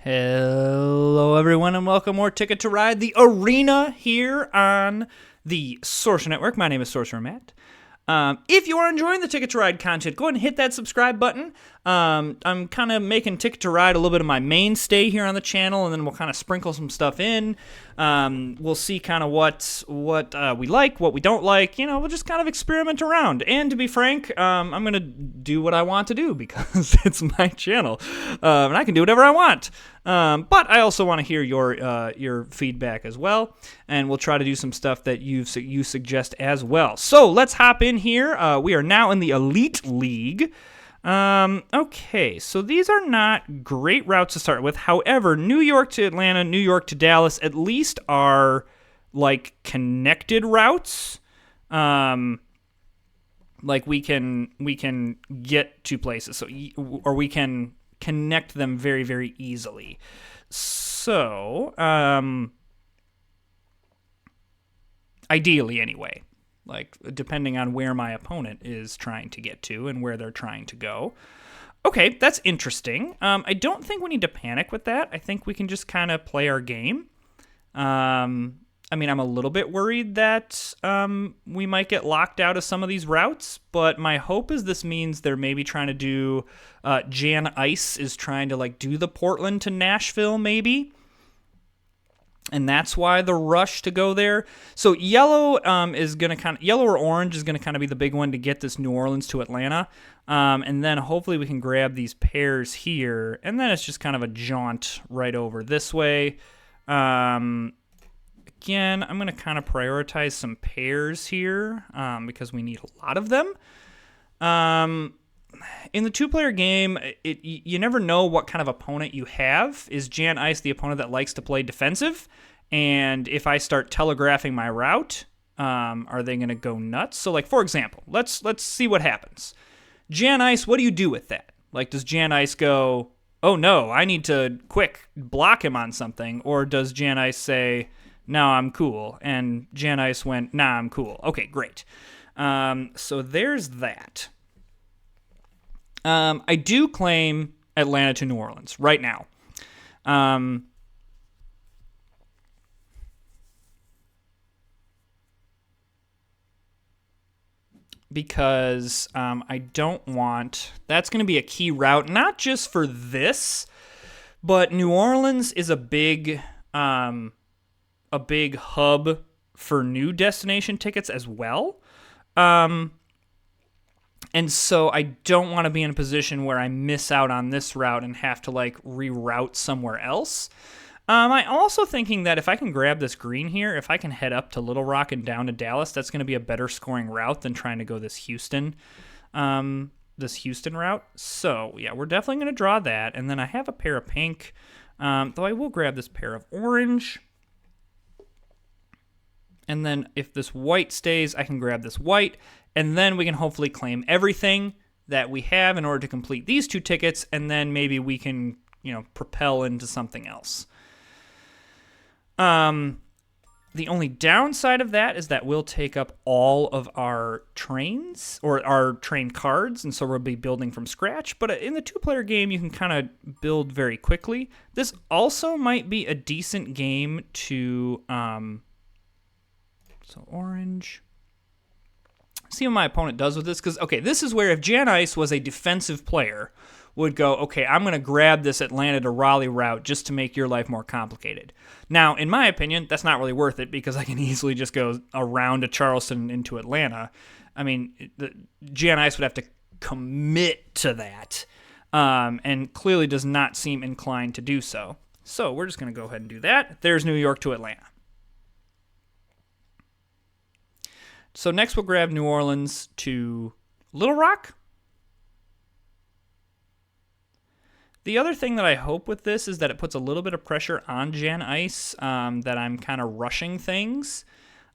Hello, everyone, and welcome more Ticket to Ride, the arena here on the Sorcerer Network. My name is Sorcerer Matt. If you are enjoying the Ticket to Ride content, go ahead and hit that subscribe button. I'm kind of making Ticket to Ride a little bit of my mainstay here on the channel, and then we'll kind of sprinkle some stuff in. We'll see kind of what we like, what we don't like. You know, we'll just kind of experiment around. And to be frank, I'm going to do what I want to do because it's my channel, and I can do whatever I want. But I also want to hear your feedback as well, and we'll try to do some stuff that you suggest as well. So let's hop in here. We are now in the Elite League. Okay, so these are not great routes to start with. However, New York to Atlanta, New York to Dallas at least are like connected routes. Like we can get to places, or we can connect them very, very easily. So, ideally anyway, like depending on where my opponent is trying to get to and where they're trying to go. Okay, that's interesting. I don't think we need to panic with that. I think we can just kind of play our game. I mean, I'm a little bit worried that we might get locked out of some of these routes, but my hope is this means they're maybe trying to do, Jan Ice is trying to like do the Portland to Nashville maybe, and that's why the rush to go there. So yellow yellow or orange is going to kind of be the big one to get this New Orleans to Atlanta, and then hopefully we can grab these pairs here, and then it's just kind of a jaunt right over this way. Again, I'm going to kind of prioritize some pairs here because we need a lot of them. In the two-player game, you never know what kind of opponent you have. Is Jan Ice the opponent that likes to play defensive? And if I start telegraphing my route, are they going to go nuts? So, like, for example, let's see what happens. Jan Ice, what do you do with that? Like, does Jan Ice go, oh, no, I need to quick block him on something? Or does Jan Ice say, no, I'm cool? And Jan Ice went, nah, I'm cool. Okay, great. So there's that. I do claim Atlanta to New Orleans right now. Because I don't want... That's going to be a key route, not just for this, but New Orleans is a big hub for new destination tickets as well. And so I don't want to be in a position where I miss out on this route and have to like reroute somewhere else. I also thinking that if I can grab this green here, if I can head up to Little Rock and down to Dallas, that's going to be a better scoring route than trying to go this Houston route. So yeah, we're definitely going to draw that. And then I have a pair of pink, though I will grab this pair of orange. And then if this white stays, I can grab this white, and then we can hopefully claim everything that we have in order to complete these two tickets, and then maybe we can, propel into something else. The only downside of that is that we'll take up all of our trains, or our train cards, and so we'll be building from scratch. But in the two-player game, you can kind of build very quickly. This also might be a decent game to... So orange. See what my opponent does with this. Because, okay, this is where if Jan Ice was a defensive player, would go, okay, I'm going to grab this Atlanta to Raleigh route just to make your life more complicated. Now, in my opinion, that's not really worth it because I can easily just go around to Charleston into Atlanta. I mean, Jan Ice would have to commit to that and clearly does not seem inclined to do so. So we're just going to go ahead and do that. There's New York to Atlanta. So next we'll grab New Orleans to Little Rock. The other thing that I hope with this is that it puts a little bit of pressure on Jan Ice, that I'm kind of rushing things.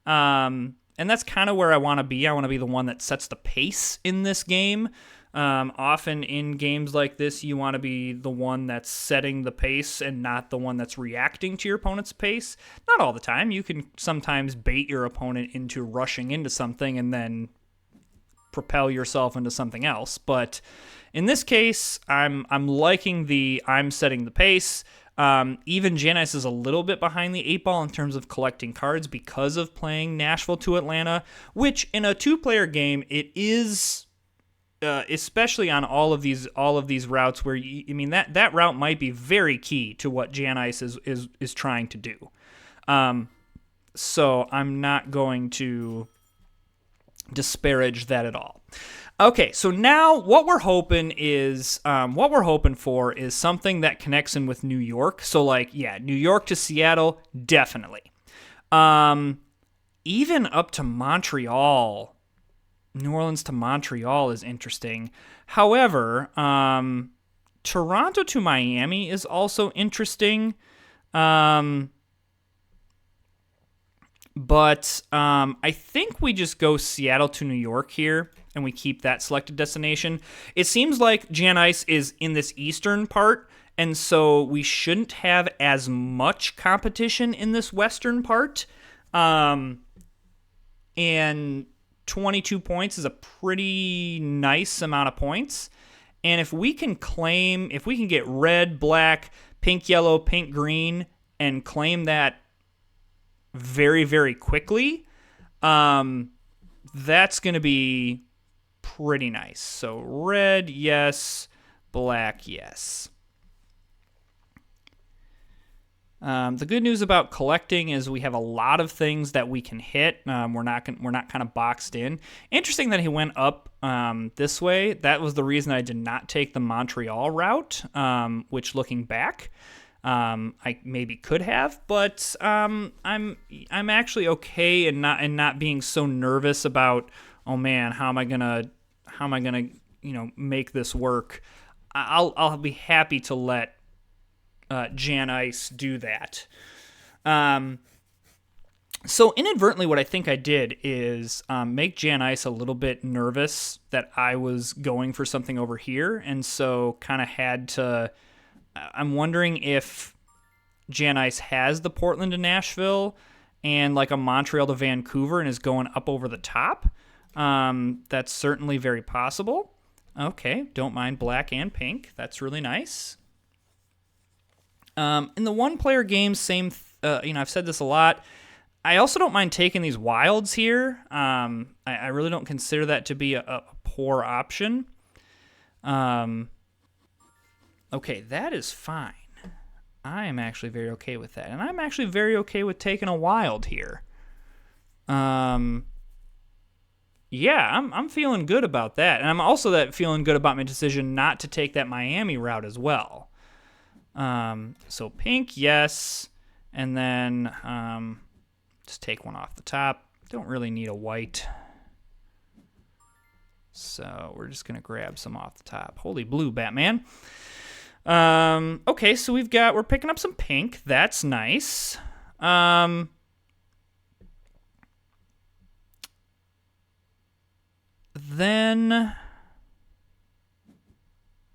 And that's kind of where I want to be. I want to be the one that sets the pace in this game. Often in games like this, you want to be the one that's setting the pace and not the one that's reacting to your opponent's pace. Not all the time. You can sometimes bait your opponent into rushing into something and then propel yourself into something else. But in this case, I'm liking I'm setting the pace. Even Jan Ice is a little bit behind the 8 ball in terms of collecting cards because of playing Nashville to Atlanta, which in a 2-player game, it is, especially on all of these routes where that route might be very key to what Jan Ice is trying to do. So I'm not going to disparage that at all. Okay, so now what we're hoping for is something that connects in with New York. So New York to Seattle, definitely. Even up to Montreal, New Orleans to Montreal is interesting. However, Toronto to Miami is also interesting. But I think we just go Seattle to New York here, and we keep that selected destination. It seems like Jan Ice is in this eastern part, and so we shouldn't have as much competition in this western part. And 22 points is a pretty nice amount of points. And if we can get red, black, pink, yellow, pink, green, and claim that very, very quickly, that's going to be pretty nice. So red, yes. Black, yes. The good news about collecting is we have a lot of things that we can hit. We're not kind of boxed in. Interesting that he went up this way. That was the reason I did not take the Montreal route, which looking back, I maybe could have, but I'm actually okay and not being so nervous about, oh man, how am I gonna make this work. I'll be happy to let Jan Ice do that. So inadvertently, what I think I did is make Jan Ice a little bit nervous that I was going for something over here, and so kind of had to. I'm wondering if Jan Ice has the Portland to Nashville and like a Montreal to Vancouver and is going up over the top. That's certainly very possible. Okay, don't mind black and pink. That's really nice. In the 1-player game, I've said this a lot. I also don't mind taking these wilds here. I really don't consider that to be a poor option. Okay, that is fine. I am actually very okay with that. And I'm actually very okay with taking a wild here. Yeah, I'm feeling good about that. And I'm also feeling good about my decision not to take that Miami route as well. So pink, yes. And then just take one off the top. Don't really need a white. So we're just going to grab some off the top. Holy blue, Batman. Okay, so we're picking up some pink. That's nice. Then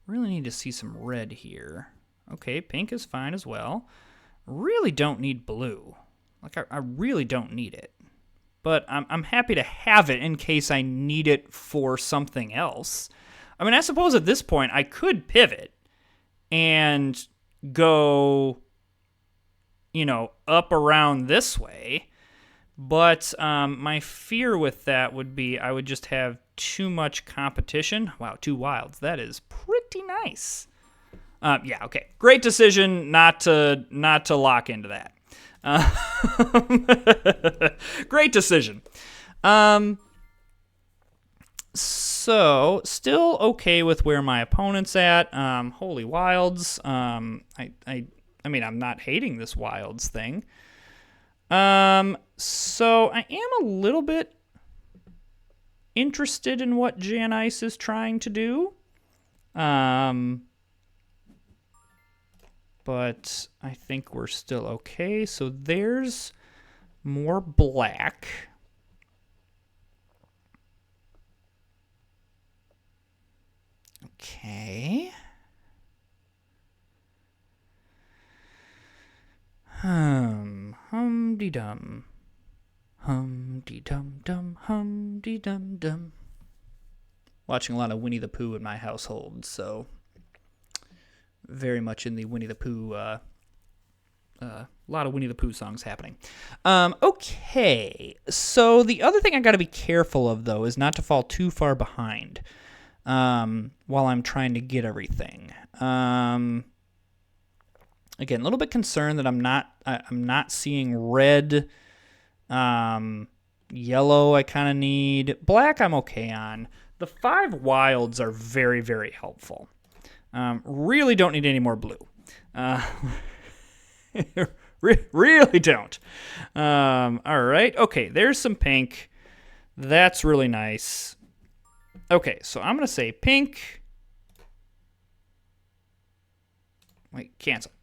really need to see some red here. Okay, pink is fine as well. Really don't need blue. I really don't need it. But I'm happy to have it in case I need it for something else. I mean, I suppose at this point I could pivot and go, up around this way. But my fear with that would be I would just have too much competition. Wow, 2 wilds. That is pretty nice. Yeah, okay. Great decision not to lock into that. Great decision. So still okay with where my opponent's at. Holy wilds. I mean, I'm not hating this wilds thing. So I am a little bit interested in what Jan Ice is trying to do. But I think we're still okay. So there's more black. Okay. Hum-de-dum. Hum-de-dum-dum, hum-de-dum-dum. watching a lot of Winnie the Pooh in my household, so very much in the Winnie the Pooh, a lot of Winnie the Pooh songs happening. Okay, so the other thing I got to be careful of, though, is not to fall too far behind while I'm trying to get everything. Again, a little bit concerned that I'm not seeing red. Yellow I kind of need. Black I'm okay on. The 5 wilds are very, very helpful. Really don't need any more blue. Really don't. All right. Okay, there's some pink. That's really nice. Okay, so I'm going to say pink. Wait, cancel.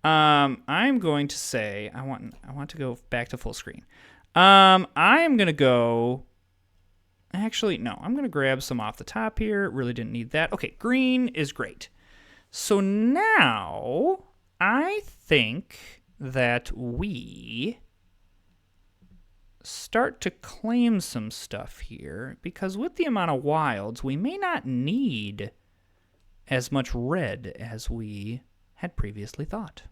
I'm going to say I want to go back to full screen. I am going to go... Actually, no. I'm going to grab some off the top here. Really didn't need that. Okay, green is great. So now I think that we start to claim some stuff here, because with the amount of wilds, we may not need as much red as we had previously thought.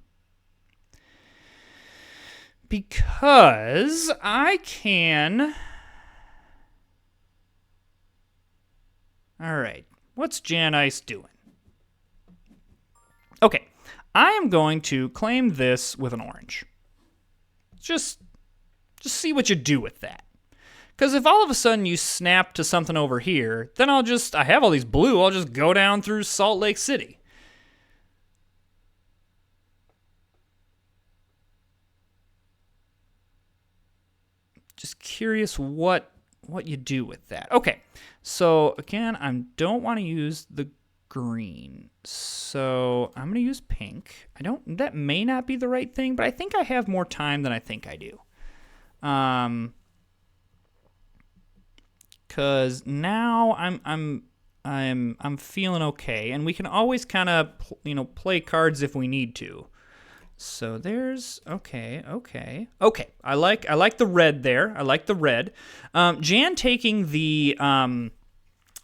Because I can... All right, what's Jan Ice doing? Okay, I am going to claim this with an orange. Just see what you do with that. Because if all of a sudden you snap to something over here, then I have all these blue, I'll just go down through Salt Lake City. Just curious what you do with that. Okay, so again, I don't want to use the green, so I'm going to use pink. That may not be the right thing, but I think I have more time than I think I do. Because now I'm feeling okay, and we can always kind of play cards if we need to. So there's okay. I like the red there. I like the red. Jan taking the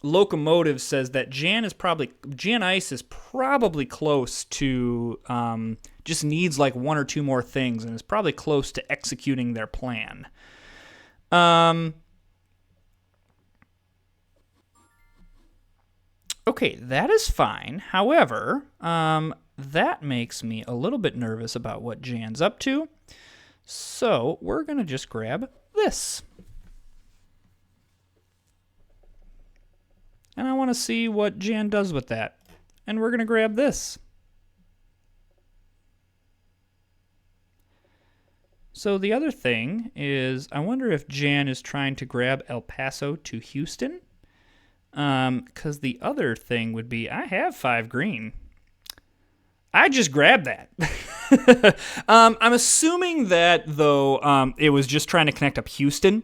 locomotive says that Jan Ice is probably close to just needs like 1 or 2 more things and is probably close to executing their plan. Okay, that is fine. However, that makes me a little bit nervous about what Jan's up to. So we're going to just grab this. And I want to see what Jan does with that. And we're going to grab this. So the other thing is, I wonder if Jan is trying to grab El Paso to Houston. Because the other thing would be, I have 5 green. I just grabbed that. I'm assuming that, though, it was just trying to connect up Houston,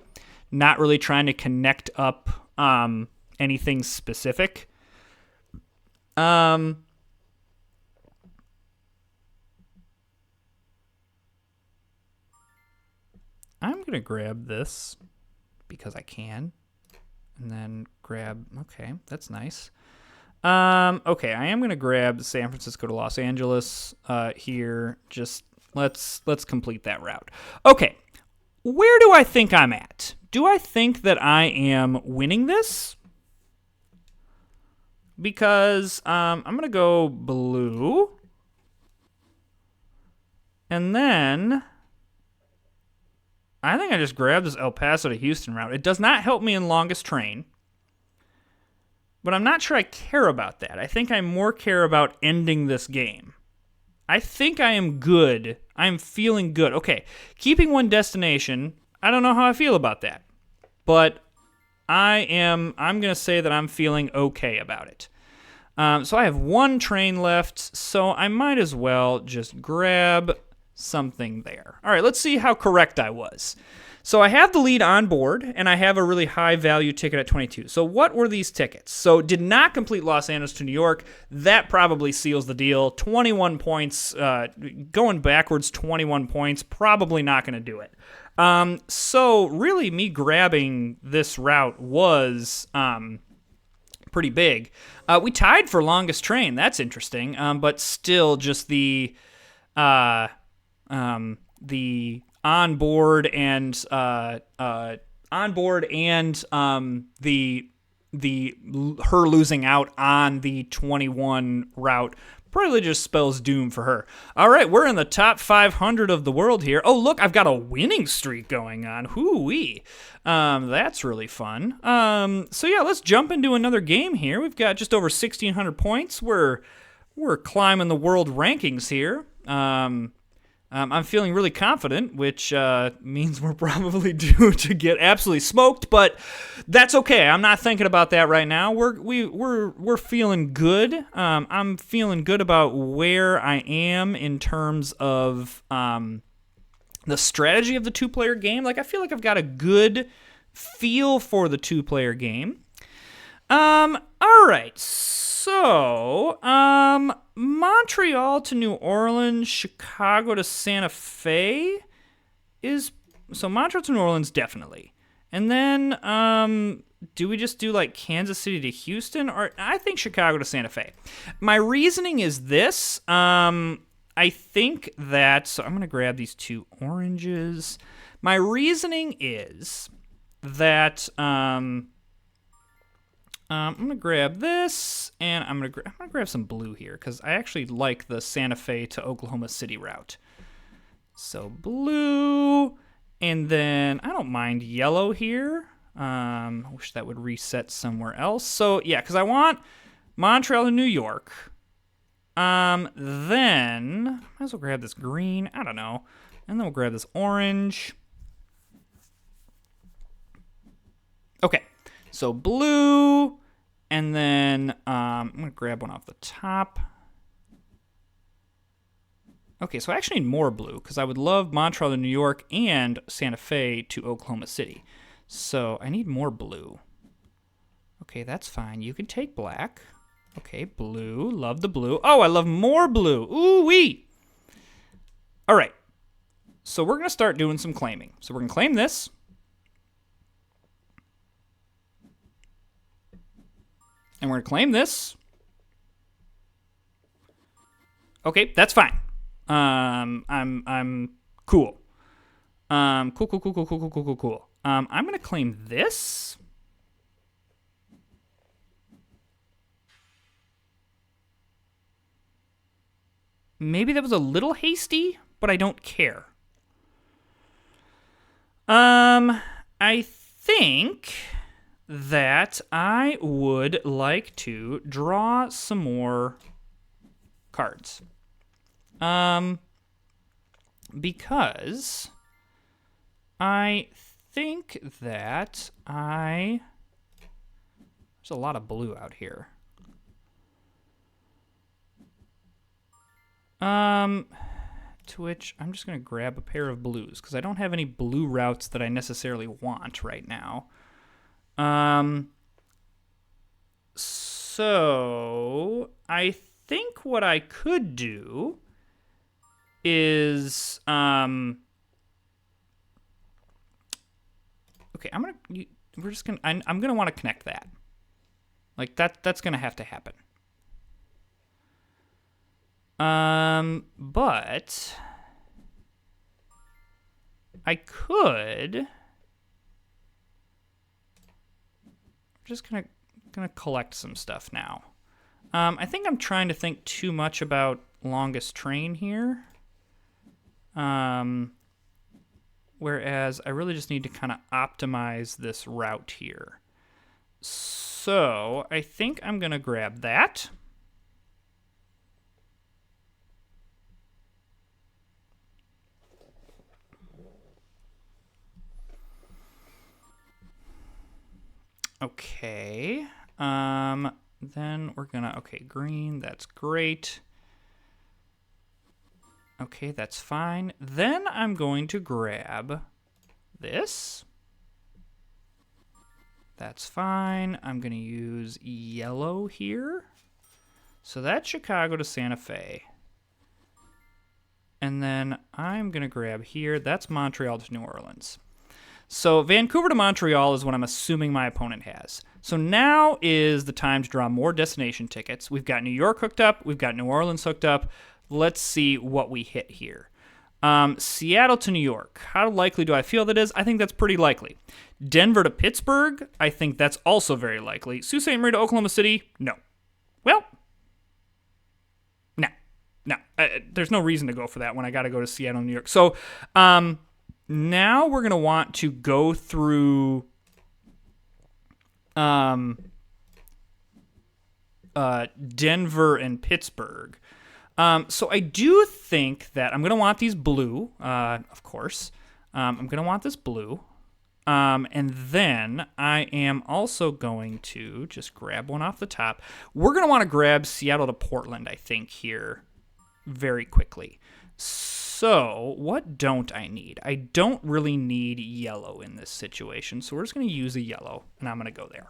not really trying to connect up anything specific. I'm going to grab this because I can. And then grab, okay, that's nice. Okay, I am going to grab San Francisco to Los Angeles here. Just let's complete that route. Okay, where do I think I'm at? Do I think that I am winning this? Because I'm going to go blue. And then I think I just grabbed this El Paso to Houston route. It does not help me in longest train. But I'm not sure I care about that. I think I more care about ending this game. I think I am good. I'm feeling good. Okay, keeping one destination, I don't know how I feel about that. But I'm going to say that I'm feeling okay about it. So I have 1 train left, so I might as well just grab something there. All right, let's see how correct I was. So I have the lead on board, and I have a really high-value ticket at 22. So what were these tickets? So did not complete Los Angeles to New York. That probably seals the deal. 21 points, going backwards 21 points, probably not going to do it. So really me grabbing this route was pretty big. We tied for longest train. That's interesting. But still, just the onboard and the her losing out on the 21 route probably just spells doom for her. All right, we're in the top 500 of the world here. Oh, look, I've got a winning streak going on. Hoo-wee. That's really fun. So yeah, let's jump into another game here. We've got just over 1,600 points. We're climbing the world rankings here. I'm feeling really confident, which means we're probably due to get absolutely smoked, but that's okay. I'm not thinking about that right now. We're feeling good. I'm feeling good about where I am in terms of the strategy of the two-player game. Like, I feel like I've got a good feel for the two-player game. All right. So, Montreal to New Orleans, Chicago to Santa Fe so Montreal to New Orleans, definitely. And then, do we just do like Kansas City to Houston? Or I think Chicago to Santa Fe. My reasoning is this. I think that, so I'm going to grab these two oranges. My reasoning is that, I'm going to grab this, and I'm going to grab some blue here, because I actually like the Santa Fe to Oklahoma City route. So blue, and then I don't mind yellow here. I wish that would reset somewhere else. So yeah, because I want Montreal to New York. Then, might as well grab this green, I don't know. And then we'll grab this orange. Okay, so blue, and then I'm going to grab one off the top. Okay, so I actually need more blue, because I would love Montreal to New York and Santa Fe to Oklahoma City. So I need more blue. Okay, that's fine. You can take black. Okay, blue. Love the blue. Oh, I love more blue. Ooh-wee. All right. So we're going to start doing some claiming. So we're going to claim this. And we're going to claim this. Okay, that's fine. I'm cool. Cool. I'm going to claim this. Maybe that was a little hasty, but I don't care. I think that I would like to draw some more cards. Because I think that there's a lot of blue out here. To which I'm just going to grab a pair of blues, because I don't have any blue routes that I necessarily want right now. So I think what I could do is, okay, I'm gonna want to connect that. Like that's gonna have to happen. But I could. I'm just gonna collect some stuff now. I think I'm trying to think too much about longest train here. Whereas I really just need to kind of optimize this route here. So I think I'm gonna grab that. Okay, then we're gonna, okay, green, that's great. Okay, that's fine. Then I'm going to grab this. That's fine. I'm gonna use yellow here. So that's Chicago to Santa Fe. And then I'm gonna grab here, that's Montreal to New Orleans. So Vancouver to Montreal is what I'm assuming my opponent has. So now is the time to draw more destination tickets. We've got New York hooked up. We've got New Orleans hooked up. Let's see what we hit here. Seattle to New York. How likely do I feel that is? I think that's pretty likely. Denver to Pittsburgh. I think that's also very likely. Sault Ste. Marie to Oklahoma City. No. Well, no. There's no reason to go for that when I got to go to Seattle, New York. So now we're going to want to go through Denver and Pittsburgh. So I do think that I'm going to want these blue, of course. I'm going to want this blue. And then I am also going to just grab one off the top. We're going to want to grab Seattle to Portland, I think, here very quickly. So what don't I need? I don't really need yellow in this situation. So we're just going to use a yellow, and I'm going to go there.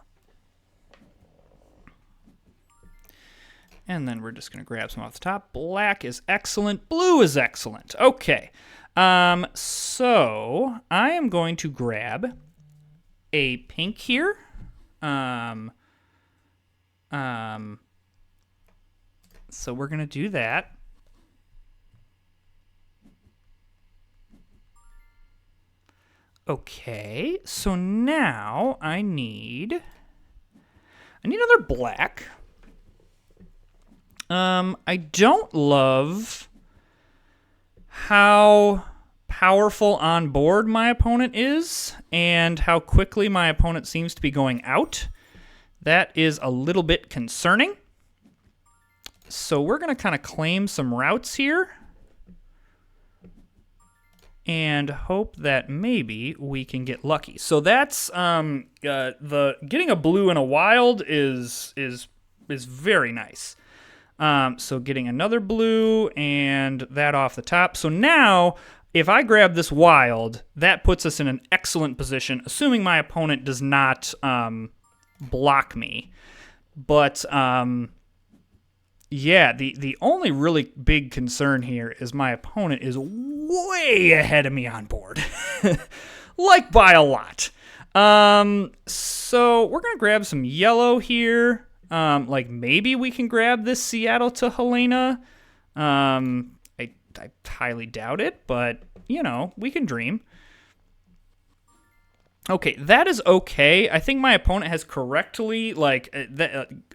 And then we're just going to grab some off the top. Black is excellent. Blue is excellent. Okay. So I am going to grab a pink here. So we're going to do that. Okay. So now I need another black. I don't love how powerful on board my opponent is and how quickly my opponent seems to be going out. That is a little bit concerning. So we're going to kind of claim some routes here and hope that maybe we can get lucky. So that's the getting a blue and a wild is very nice. So getting another blue and that off the top. So now, if I grab this wild, that puts us in an excellent position, assuming my opponent does not block me. But, yeah, the only really big concern here is my opponent is way ahead of me on board. Like by a lot. So we're going to grab some yellow here. Like maybe we can grab this Seattle to Helena. I highly doubt it, but you know, we can dream. Okay, that is okay. I think my opponent has correctly,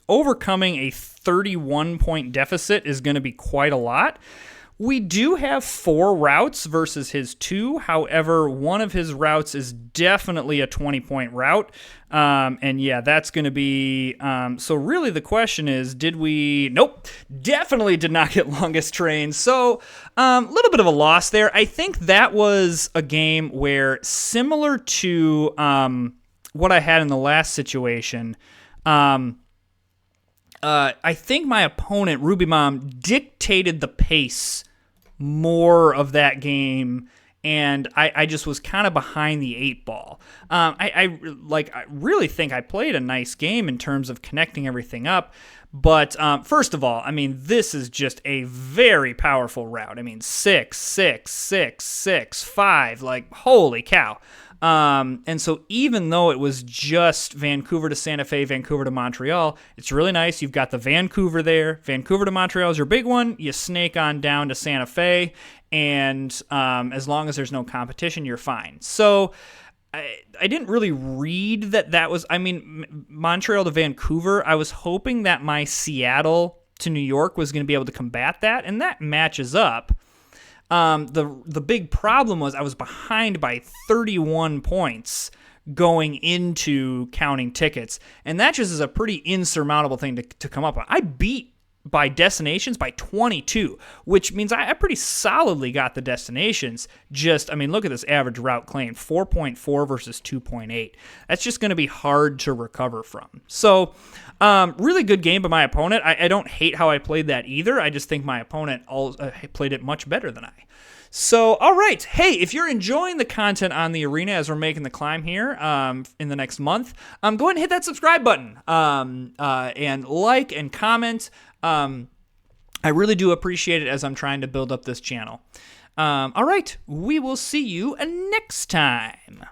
overcoming a 31-point deficit is going to be quite a lot. We do have 4 routes versus his 2. However, one of his routes is definitely a 20-point route. And yeah, that's going to be... so really the question is, did we... Nope, definitely did not get longest train. So a little bit of a loss there. I think that was a game where, similar to what I had in the last situation... I think my opponent, Ruby Mom, dictated the pace more of that game, and I just was kind of behind the 8 ball. I really think I played a nice game in terms of connecting everything up, but first of all, I mean, this is just a very powerful route. I mean, 6, 6, 6, 6, 5, like, holy cow. And so even though it was just Vancouver to Santa Fe, Vancouver to Montreal, it's really nice. You've got the Vancouver there. Vancouver to Montreal is your big one. You snake on down to Santa Fe, and as long as there's no competition, you're fine. So I didn't really read that was, I mean, Montreal to Vancouver. I was hoping that my Seattle to New York was going to be able to combat that, and that matches up. The big problem was I was behind by 31 points going into counting tickets, and that just is a pretty insurmountable thing to come up with. I beat by destinations by 22, which means I pretty solidly got the destinations. Just, I mean, look at this average route claim, 4.4 versus 2.8. That's just going to be hard to recover from. So, really good game by my opponent. I don't hate how I played that either. I just think my opponent played it much better than I. So, all right. Hey, if you're enjoying the content on the arena as we're making the climb here in the next month, go ahead and hit that subscribe button and like and comment. I really do appreciate it as I'm trying to build up this channel. All right. We will see you next time.